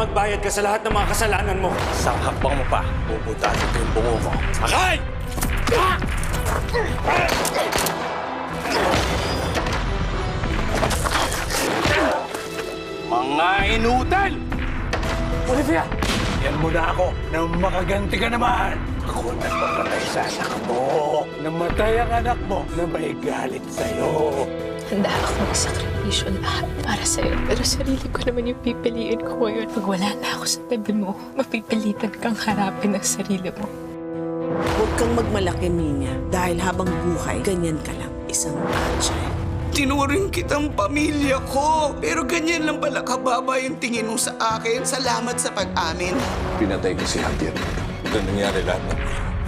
magbayad ka sa lahat ng mga kasalanan mo. Isang hakbang mo pa, bubutasin ko yung bungo mo. Sakay! Mga inutal! Olivia! Yan mo na ako nang makaganti ka naman. Ako nagpapatay sa anak mo. Namatay ang anak mo na may galit sa'yo. Handa ako magsakripisyo lahat para sa'yo. Pero sarili ko naman yung pipiliin ko ngayon. Pag wala na ako sa tabi mo, mapipilitan kang harapin ang sarili mo. Huwag kang magmalaki, Minya. Dahil habang buhay, ganyan ka lang. Isang angel. Tinuring kitang pamilya ko. Pero ganyan lang pala kababa yung tingin mo sa akin. Salamat sa pag-amin. Pinatay ko si Javier. Ito nangyari lahat ng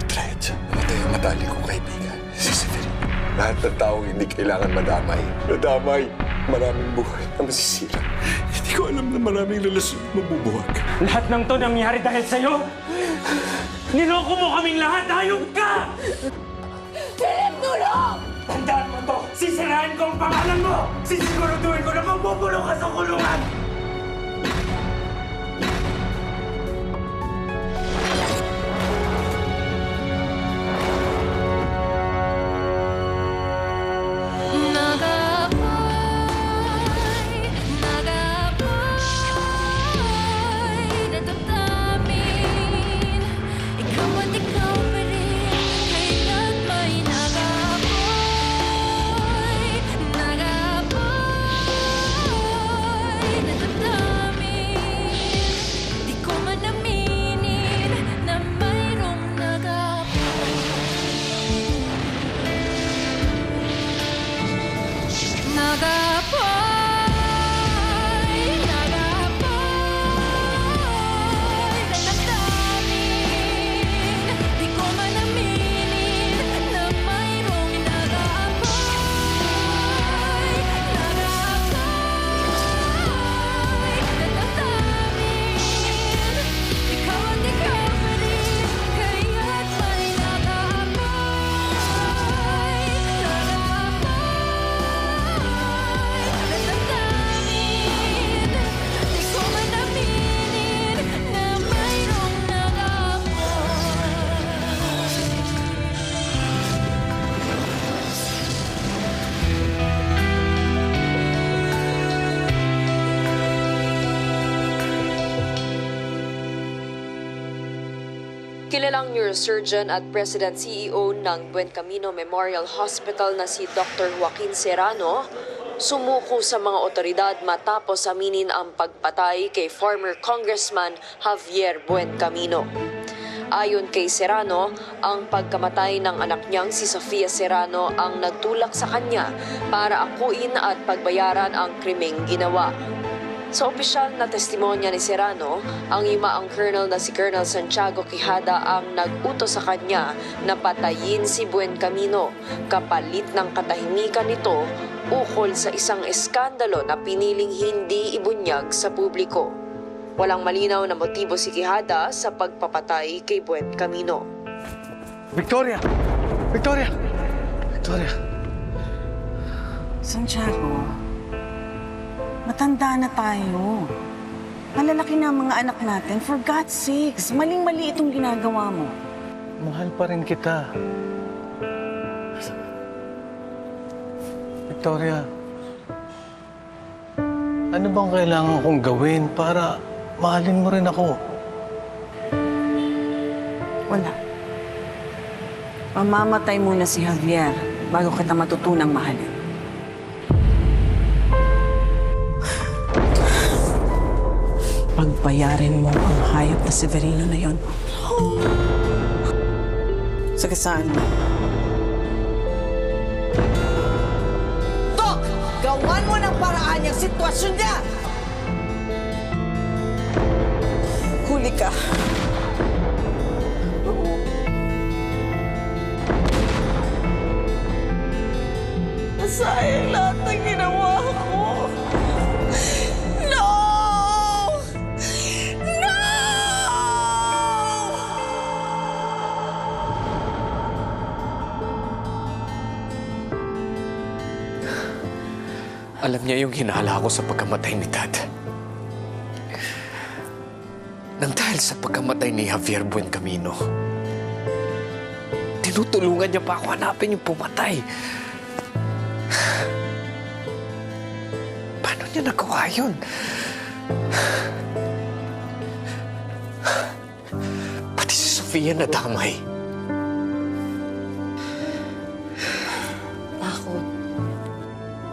trahedya. Namatay ang matali kong kaibigan, si Severino. Lahat ng taong hindi kailangan madamay. Nadamay. Maraming buhay na masisira. Hindi ko alam na maraming relasyon mabubuwag. Lahat ng to nangyari dahil sa'yo. Niloko mo kaming lahat. Hayop ka! Philip, tulong! Tandaan mo to! Sisirahin ko ang pangalan mo! Sisiguraduhin ko na magbubulong ka sa kulungan! Kilalang neurosurgeon at President CEO ng Buen Camino Memorial Hospital na si Dr. Joaquin Serrano sumuko sa mga otoridad matapos aminin ang pagpatay kay former Congressman Javier Buen Camino. Ayon kay Serrano, ang pagkamatay ng anak niyang si Sofia Serrano ang nagtulak sa kanya para akuin at pagbayaran ang krimeng ginawa. Sa opisyal na testimonya ni Serrano, ang yumaang colonel na si Colonel Santiago Quijada ang nag-utos sa kanya na patayin si Buen Camino kapalit ng katahimikan nito ukol sa isang eskandalo na piniling hindi ibunyag sa publiko. Walang malinaw na motibo si Quijada sa pagpapatay kay Buen Camino. Victoria! Victoria! Victoria! Santiago, matanda na tayo. Malalaki na ang mga anak natin. For God's sakes, maling-mali itong ginagawa mo. Mahal pa rin kita. Victoria, ano bang kailangan kong gawin para mahalin mo rin ako? Wala. Mamamatay muna si Javier bago kita matutunang mahalin. Pagbayarin mo ang hayop na Severino na yon. Sagasaan mo. Dok! Gawan mo ng paraan yung sitwasyon niya! Huli ka. Sayang lahat ng ginawa ko. No! No! Alam niya yung hinala ko sa pagkamatay ni Dad. Dahil sa pagkamatay ni Javier Buencamino, tinutulungan niya pa ako hanapin yung pumatay. Paano niya nagawa yun? Pati si Sofia nadamay. Takot.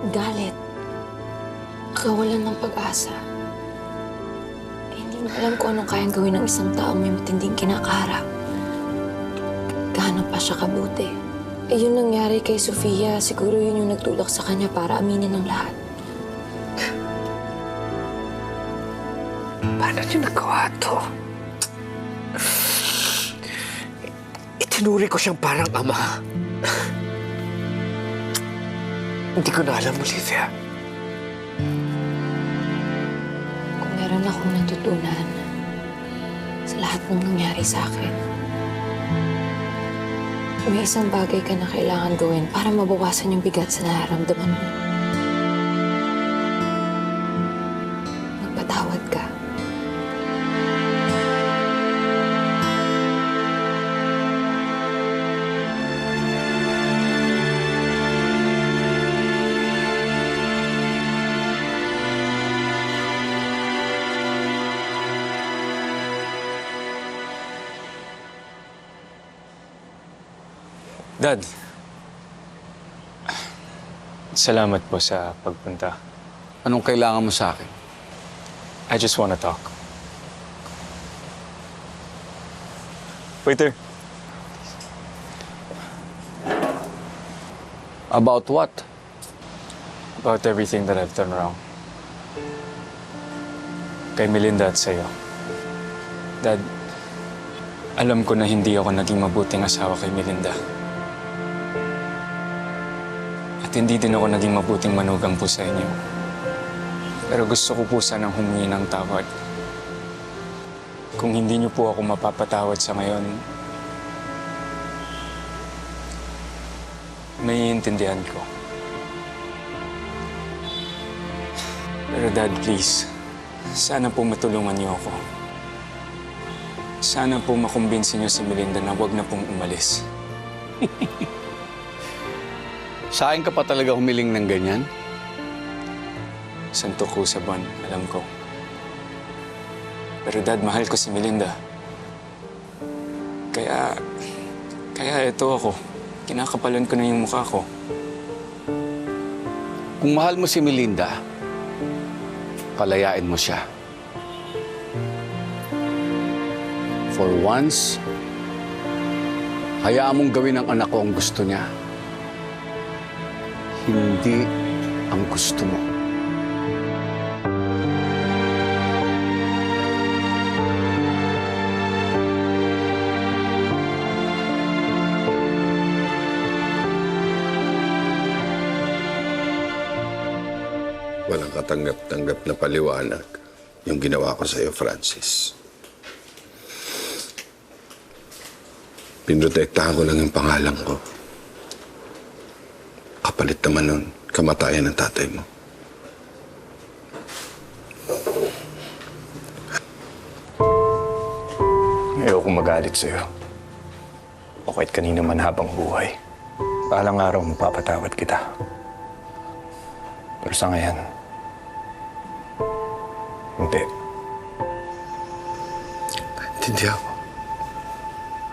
Galit. Kawalan ng pag-asa. Hindi mo alam kung anong kayang gawin ng isang tao may matinding kinakaharap. Gaano pa siya kabuti. Yun nangyari kay Sofia, siguro yun yung nagtulak sa kanya para aminin ang lahat. Paano niya nagawa to? Itinuri ko siyang parang ama. Hindi ko na alam, Olivia. Kung meron akong natutunan sa lahat ng nangyari sa akin, may isang bagay ka na kailangan gawin para mabawasan yung bigat sa nararamdaman mo. Magpatawad ka. Dad, salamat po sa pagpunta. Anong kailangan mo sa akin? I just wanna talk. Waiter. About what? About everything that I've done wrong. Kay Melinda at sa'yo. Dad, alam ko na hindi ako naging mabuting asawa kay Melinda. At hindi din ako naging mabuting manugang po sa inyo. Pero gusto ko po sanang humingi ng tawad. Kung hindi niyo po ako mapapatawad sa ngayon, maiintindihan ko. Pero Dad, please, sana po matulungan niyo ako. Sana po makumbinsin niyo si Melinda na huwag na pong umalis. Sa akin ka pa talaga humiling ng ganyan? Santo ko sa buwan, alam ko. Pero Dad, mahal ko si Melinda. Kaya ito ako. Kinakapalan ko na yung mukha ko. Kung mahal mo si Melinda, palayain mo siya. For once, hayaan mong gawin ng anak ko ang gusto niya. Hindi ang gusto mo. Walang katanggap-tanggap na paliwanag yung ginawa ko sa'yo, Francis. Pinrotektahan ko lang yung pangalan ko. Kapalit naman nun, kamatayan ng tatay mo. Ayoko magalit sa'yo. O kahit kanino man habang buhay. Balang araw mapapatawad kita. Pero sa ngayon, hindi. Hindi ako.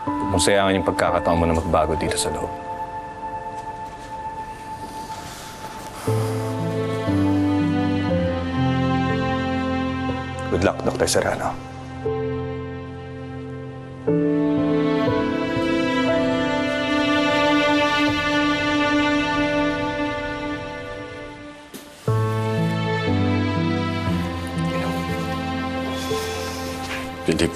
Huwag mong sayangin yung pagkakataon mo na magbago dito sa loob. Good luck, Dr. Serrano. Philip.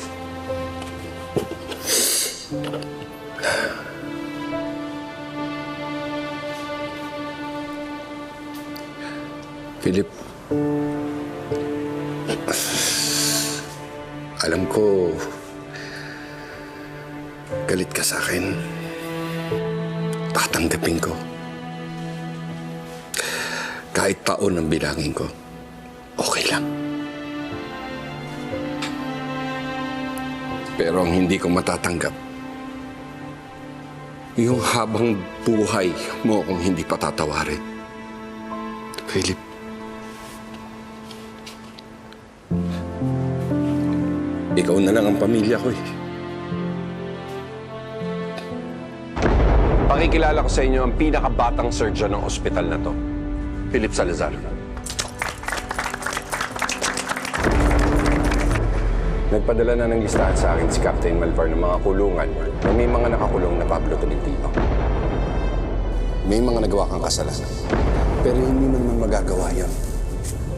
Philip. Alam ko, galit ka sa akin. Tatanggapin ko. Kahit taon ang bilangin ko, okay lang. Pero ang hindi ko matatanggap, yung habang buhay mo kung hindi patatawarin. Philip, ikaw na lang ang pamilya ko eh. Pakikilala ko sa inyo ang pinakabatang surgeon ng ospital na to, Philip Salazar. Nagpadala na ng listahan sa akin si Captain Malvar ng mga kulungan na may mga nakakulong na Pablo Tolentino. May mga nagawa kang kasalanan, pero hindi mo naman magagawa yon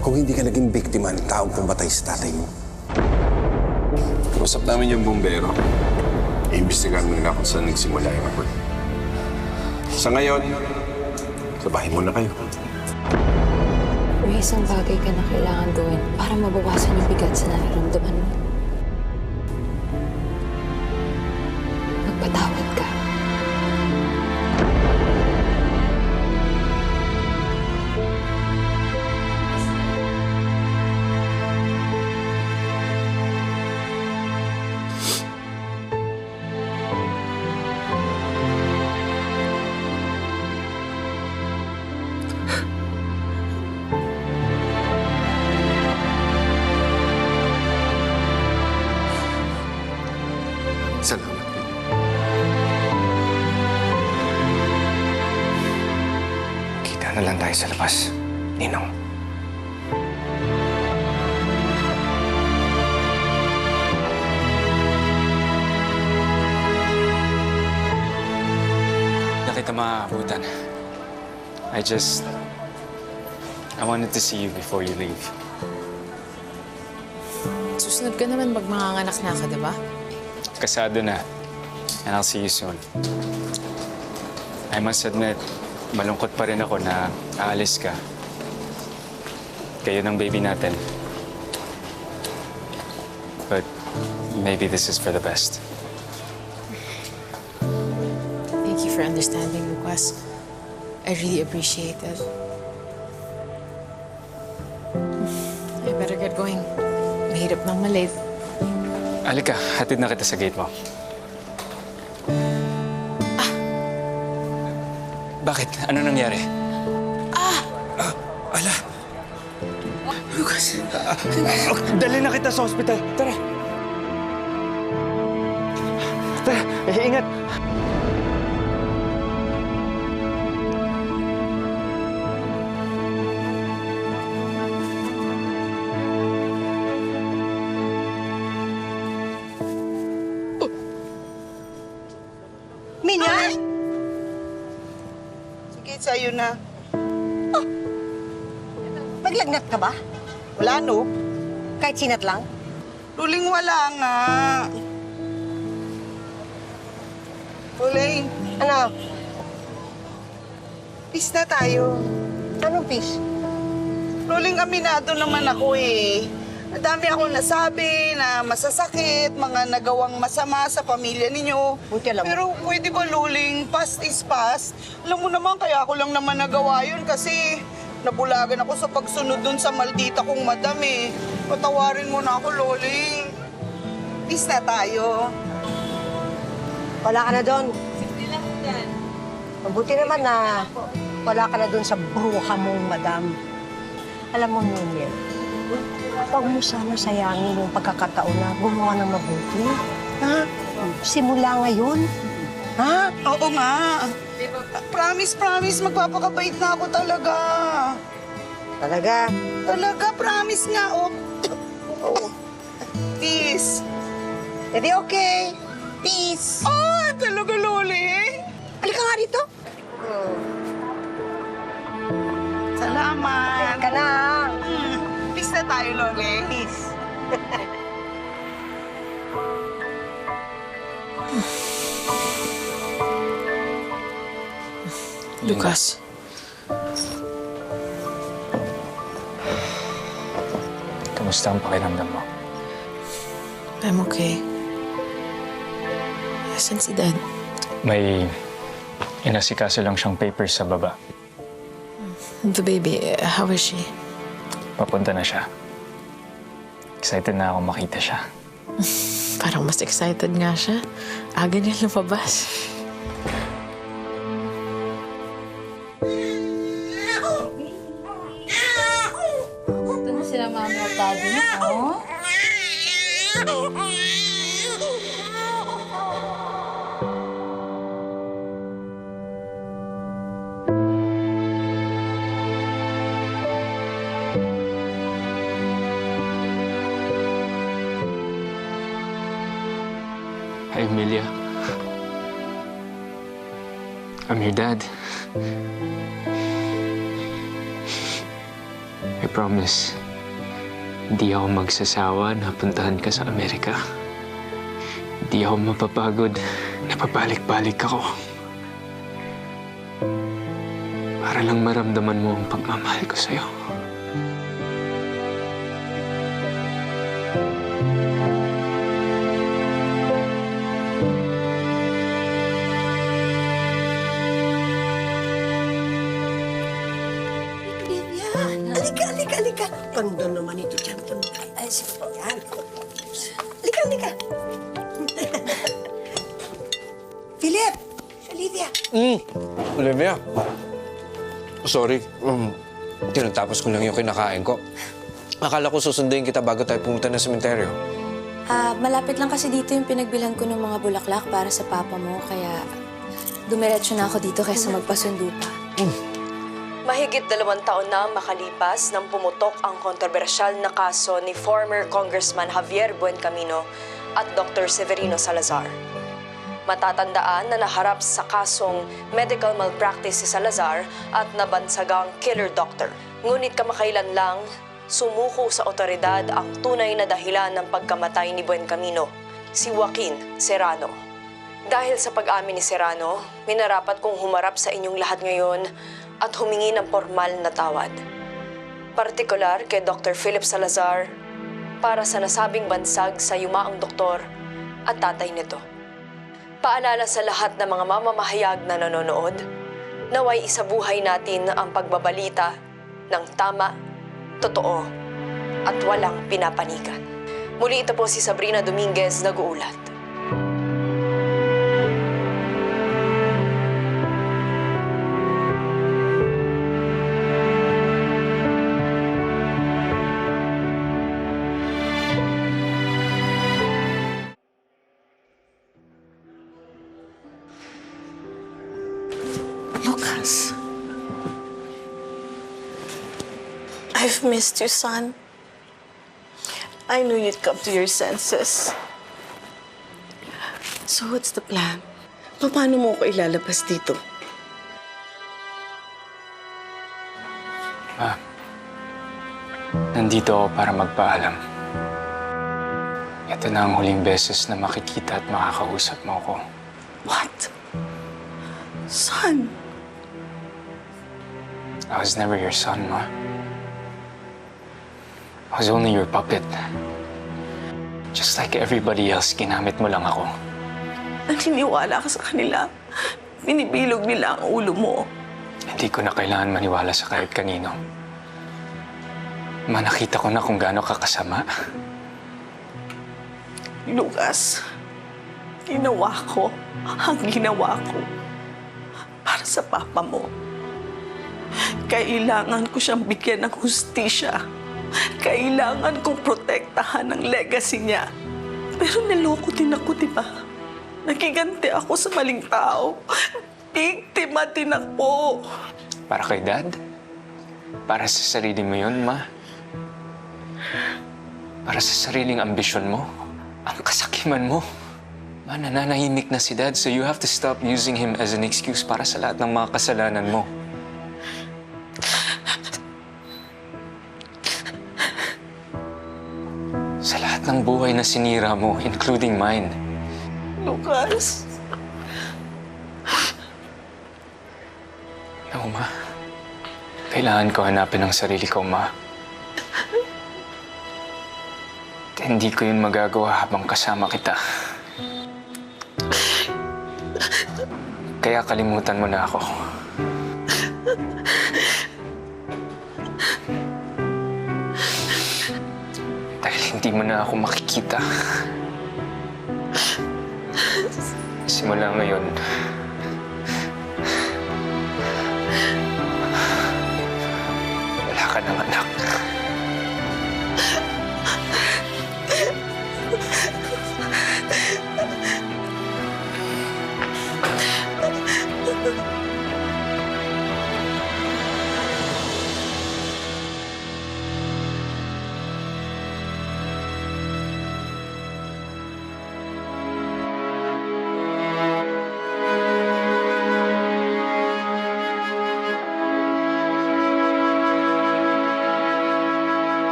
kung hindi ka naging biktima ng taong pumatay sa tatay mo. Usap namin yung bumbero. Iimbestigahan mo nila kung saan nagsimula yung report. Sa ngayon, sabahin mo na kayo. May isang bagay ka na kailangan gawin para mabawasan yung bigat sa nararamdaman mo. Magpatawad ka. Salamat. Kita na lang tayo sa labas, Ninong. Na kita maabutan. I wanted to see you before you leave. Susunod ka naman magmanganganak na ka, diba? Kasado na. And I'll see you soon. I must admit, malungkot pa rin ako na aalis ka. Kayo ng baby natin. But maybe this is for the best. Thank you for understanding, Lucas. I really appreciate it. I better get going. Mahirap nang malate. Halika, hatid na kita sa gate mo. Bakit? Ano nangyari? Ala! Lucas! Dali na kita sa ospital. Tara. Tara, ingat. Minya? Sige, sa'yo na. Oh. Maglagnat ka ba? Wala, no? Kahit sinat lang? Luling, wala nga. Luling. Ano? Peace na tayo. Anong peace? Luling, aminado naman ako eh. Madami akong nasabi na masasakit, mga nagawang masama sa pamilya ninyo. Pero pwede ba, Luling? Past is past. Alam mo naman, kaya ako lang naman nagawa yun kasi nabulagan ako sa pagsunod dun sa maldita kong madam eh. Patawarin mo na ako, Luling. Peace na tayo. Wala ka na doon. Simple lang yan. Mabuti naman na wala ka na doon sa bruha mong madam. Alam mo, Mimir, huwag mo sana sayangin yung pagkakataon na gumawa ng mabuti. Ha? Simula ngayon. Ha? Oo nga. Promise, magpapakabait na ako talaga. Talaga? Talaga, promise nga. Oh. Peace. Edi okay. Peace. Oh, talaga, Loli. Halika nga dito. Salamat. Halika na. Peace na tayo, Loli. Peace. Lucas. Kamusta ang pakiramdam mo? I'm okay. Asan si Dad? May inasikaso lang siyang papers sa baba. The baby, how is she? Papunta na siya. Excited na ako makita siya. Parang mas excited nga siya. Aga niya lumabas. Ito na sila mami at daddy niya, oh. Hi, Emilia. I'm your dad. I promise, hindi ako magsasawa na puntahan ka sa Amerika. Hindi ako mapapagod na pabalik-balik ako. Para lang maramdaman mo ang pagmamahal ko sa'yo. Halika. Ganda naman ito dyan. Ay, sige po. Yan. Halika. Philip! Olivia! Olivia. Sorry. Tinatapos ko lang yung kinakain ko. Akala ko susunduin kita bago tayo pumunta ng sementeryo. Malapit lang kasi dito yung pinagbilhan ko ng mga bulaklak para sa papa mo, kaya dumiretso na ako dito kaysa magpasundo pa. Mahigit 2 taon na ang makalipas nang pumutok ang kontrobersyal na kaso ni former Congressman Javier Buencamino at Dr. Severino Salazar. Matatandaan na naharap sa kasong medical malpractice si Salazar at nabansagang killer doctor. Ngunit kamakailan lang, sumuko sa otoridad ang tunay na dahilan ng pagkamatay ni Buencamino, si Joaquin Serrano. Dahil sa pag-amin ni Serrano, minarapat kong humarap sa inyong lahat ngayon at humingi ng formal na tawad. Partikular kay Dr. Philip Salazar para sa nasabing bansag sa yumaang doktor at tatay nito. Paalala sa lahat ng mga mamamahayag na nanonood, naway isabuhay natin ang pagbabalita ng tama, totoo, at walang pinapanigan. Muli ito po si Sabrina Dominguez, nag-uulat. Lucas. I've missed you, son. I knew you'd come to your senses. So what's the plan? Paano mo ako ilalabas dito? Ma, nandito ako para magpaalam. Ito na ang huling beses na makikita at makakausap mo ako. What? Son? I was never your son, Ma. I was only your puppet. Just like everybody else, ginamit mo lang ako. Naniniwala ka sa kanila. Binibilog nila ang ulo mo. Hindi ko na kailangan maniwala sa kahit kanino. Ma, nakita ko na kung gaano ka kasama. Lucas, ginawa ko ang ginawa ko para sa papa mo. Kailangan ko siyang bigyan ng hustisya. Kailangan kong protektahan ang legacy niya. Pero niloko din ako, di ba? Nagiganti ako sa maling tao. Biktima din ako. Para kay Dad? Para sa sarili mo yun, Ma? Para sa sariling ambisyon mo? Ang kasakiman mo? Ma, nananahimik na si Dad, so you have to stop using him as an excuse para sa lahat ng mga kasalanan mo. Sa lahat ng buhay na sinira mo, including mine. Lucas. No, Ma. Kailangan ko hanapin ang sarili ko, Ma. Hindi ko yun magagawa habang kasama kita. Kaya kalimutan mo na ako. Dahil hindi mo na ako makikita. Simula ngayon, wala ka ng anak.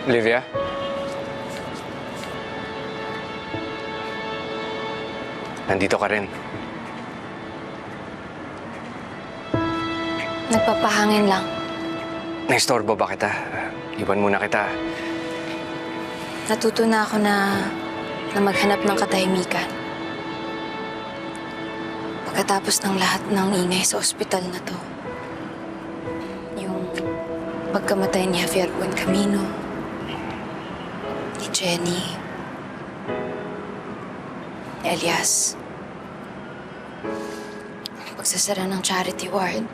Olivia? Nandito ka rin. Nagpapahangin lang. Naistorbo ba kita? Iwan muna kita. Natuto na ako na maghanap ng katahimikan. Pagkatapos ng lahat ng ingay sa ospital na to. Yung pagkamatay ni Javier Buencamino, ni Jenny, ni Elias, pagsasara ng charity ward,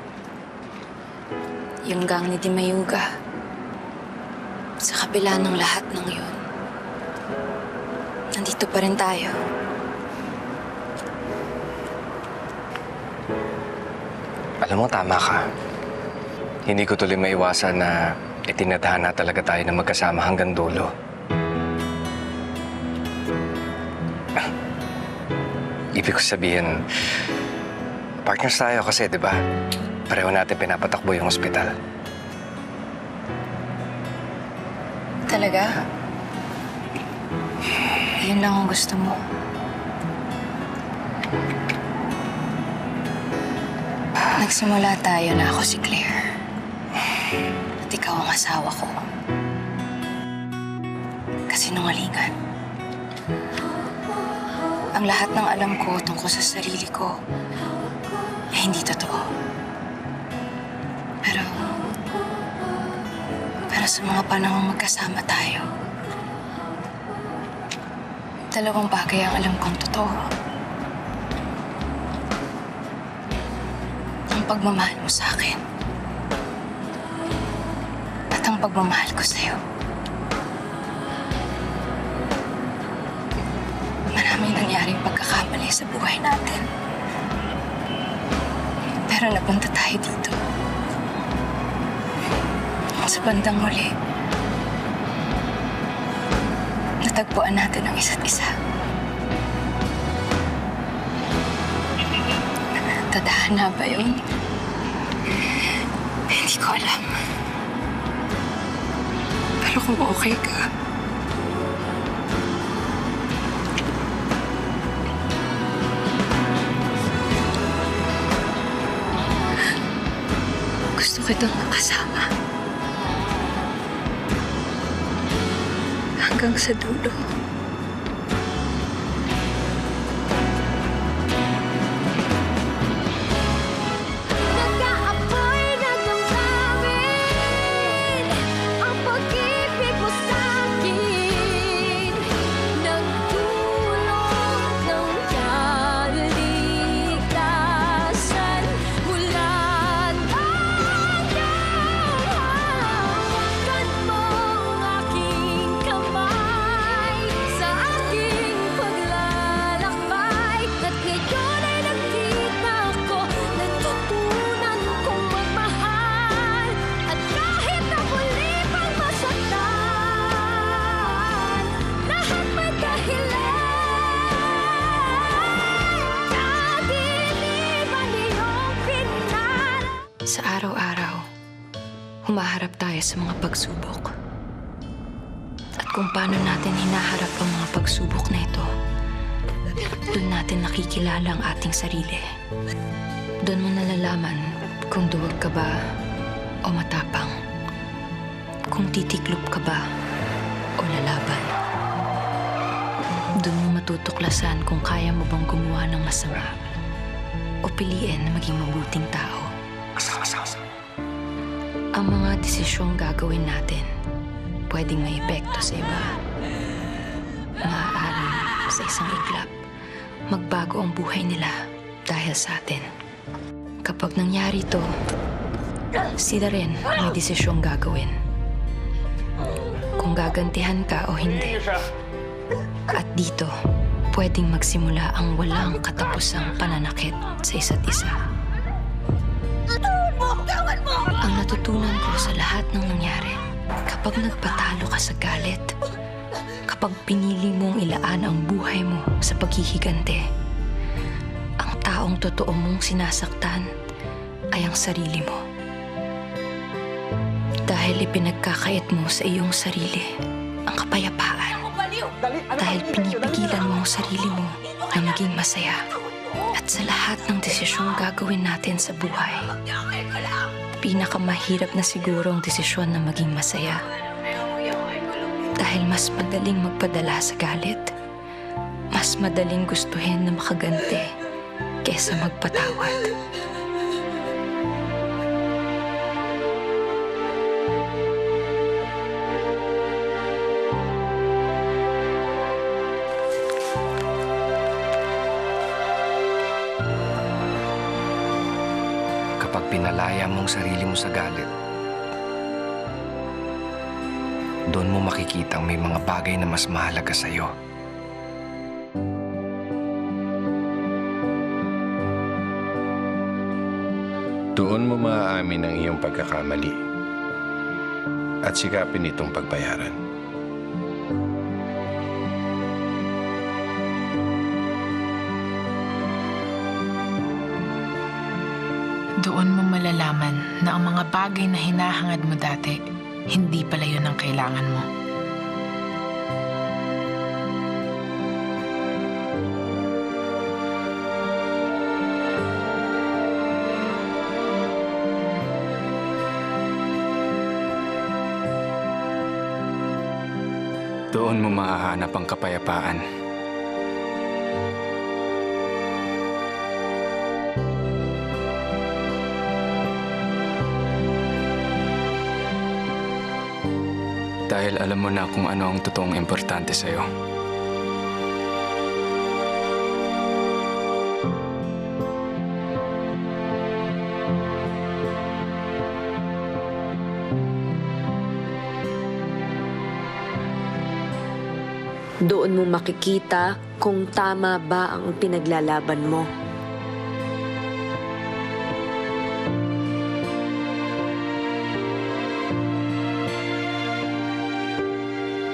yung gang ni Di Mayuga. Sa kabila ng lahat ng yun, nandito pa rin tayo. Alam mo, tama ka. Hindi ko tuloy maiwasan na itinadhana talaga tayo na magkasama hanggang dulo. Ibig ko sabihin, partners tayo kasi, di ba? Pareho natin pinapatakbo yung ospital. Talaga? Yun lang ang gusto mo. Nagsimula tayo na ako si Claire. At ikaw ang asawa ko. Kasinungalingan. Ang lahat ng alam ko tungkol sa sarili ko ay hindi totoo. Pero sa mga panahong magkasama tayo, dalawang bagay ang alam kong totoo. Ang pagmamahal mo sa akin at ang pagmamahal ko sa'yo. Maraming nangyaring pagkakamali sa buhay natin. Pero napunta tayo dito. Sa bandang huli, natagpuan natin ang isa't isa. Tadhana ba yun? Hindi ko alam. Pero kung okay ka, gusto kitang makasama. Hanggang sa dulo. Sa araw-araw, humaharap tayo sa mga pagsubok. At kung paano natin hinaharap ang mga pagsubok na ito, doon natin nakikilala ang ating sarili. Doon mo nalalaman kung duwag ka ba o matapang. Kung titiklop ka ba o lalaban. Doon mo matutuklasan kung kaya mo bang gumawa ng masama o piliin na maging mabuting tao. desisyong gagawin natin pwedeng may epekto sa iba. Maaaring sa isang iglap, magbago ang buhay nila dahil sa atin. Kapag nangyari to, sila rin may desisyong gagawin. Kung gagantihan ka o hindi. At dito, pwedeng magsimula ang walang katapusang pananakit sa isa't isa. Ang natutunan ko sa lahat ng nangyari, kapag nagpatalo ka sa galit, kapag pinili mong ilaan ang buhay mo sa paghihigante, ang taong totoo mong sinasaktan ay ang sarili mo. Dahil ipinagkakait mo sa iyong sarili ang kapayapaan. Dahil pinipigilan mo ang sarili mo na maging masaya. At sa lahat ng desisyong gagawin natin sa buhay, pinakamahirap na siguro ang desisyon na maging masaya. Dahil mas madaling magpadala sa galit. Mas madaling gustuhin na makaganti kesa magpatawad. Kapag pinalaya mong sarili mo sa galit, doon mo makikita may mga bagay na mas mahalaga sa'yo. Doon mo maaamin ang iyong pagkakamali at sikapin itong pagbayaran. Doon mo malalaman na ang mga bagay na hinahangad mo dati, hindi pala yun ang kailangan mo. Doon mo mahahanap ang kapayapaan. Dahil alam mo na kung ano ang totoong importante sa'yo. Doon mo makikita kung tama ba ang pinaglalaban mo.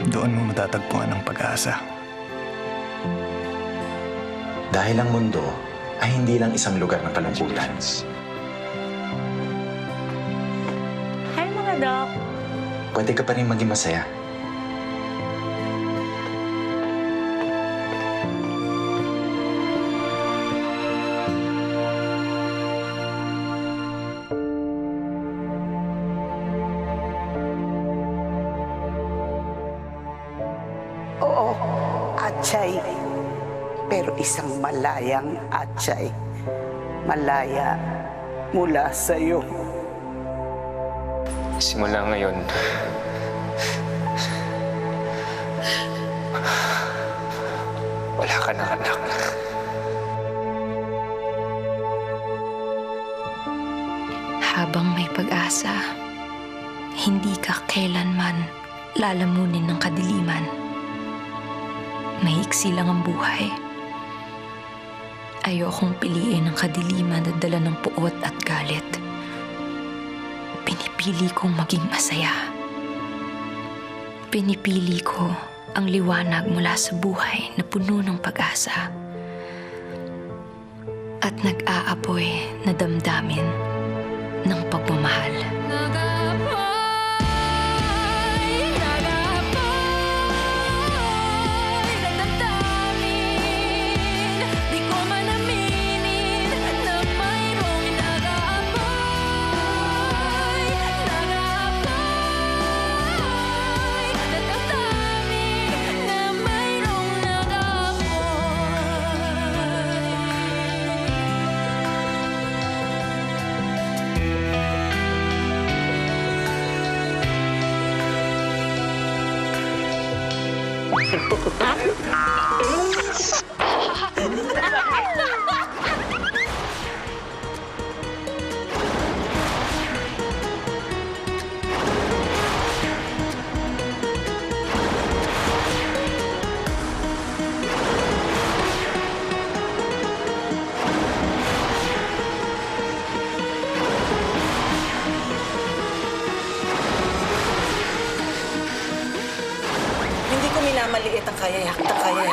Doon mo matatagpuan ang pag-asa. Dahil ang mundo ay hindi lang isang lugar ng kalungkutan. Hi, mga dok. Pwede ka pa rin maging masaya. Oo, Atchay. Pero isang malayang Atchay. Malaya mula sa'yo. Simula ngayon, wala ka na, anak. Habang may pag-asa, hindi ka kailanman lalamunin ng kadiliman. Maiksi lang ang buhay. Ayokong piliin ang kadiliman na dala ng puot at galit. Pinipili kong maging masaya. Pinipili ko ang liwanag mula sa buhay na puno ng pag-asa. At nag-aapoy na damdamin ng pagmamahal. Hindi ko minamaliit ang kayayak. Sorry.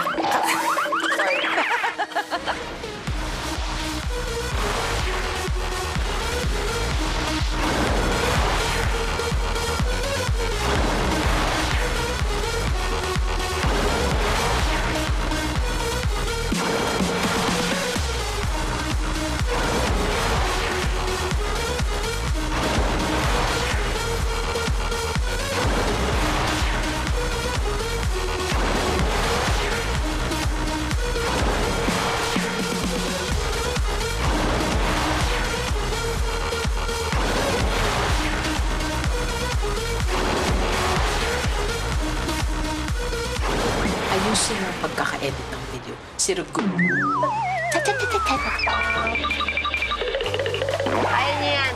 Ayusin ang pagkaka-edit ng video. Sirog ko. Kaya niyo yan.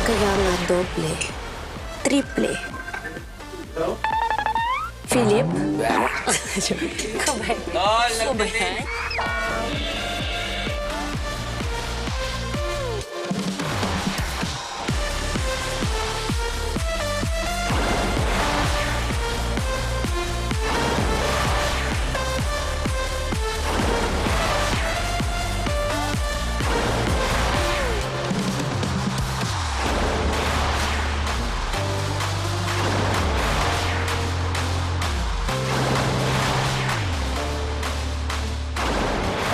Kaya nga doble, triple. Philip? Kabay. Kabay.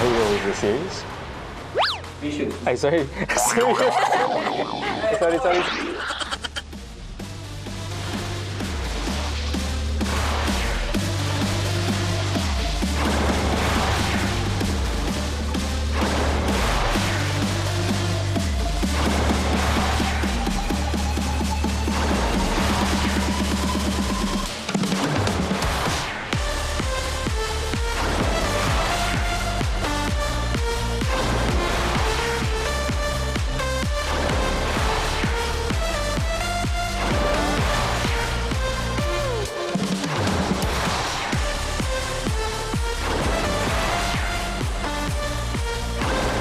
Are you always serious? Ay, sorry. sorry.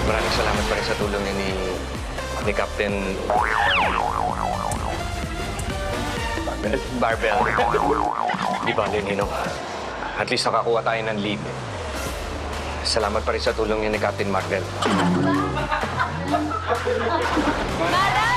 Maraming salamat pa rin sa tulong niya ni Captain Barbel. Di ba, Ninong? At least nakakuha tayo ng lead. Salamat pa rin sa tulong niya ni Captain Marvel. Madam!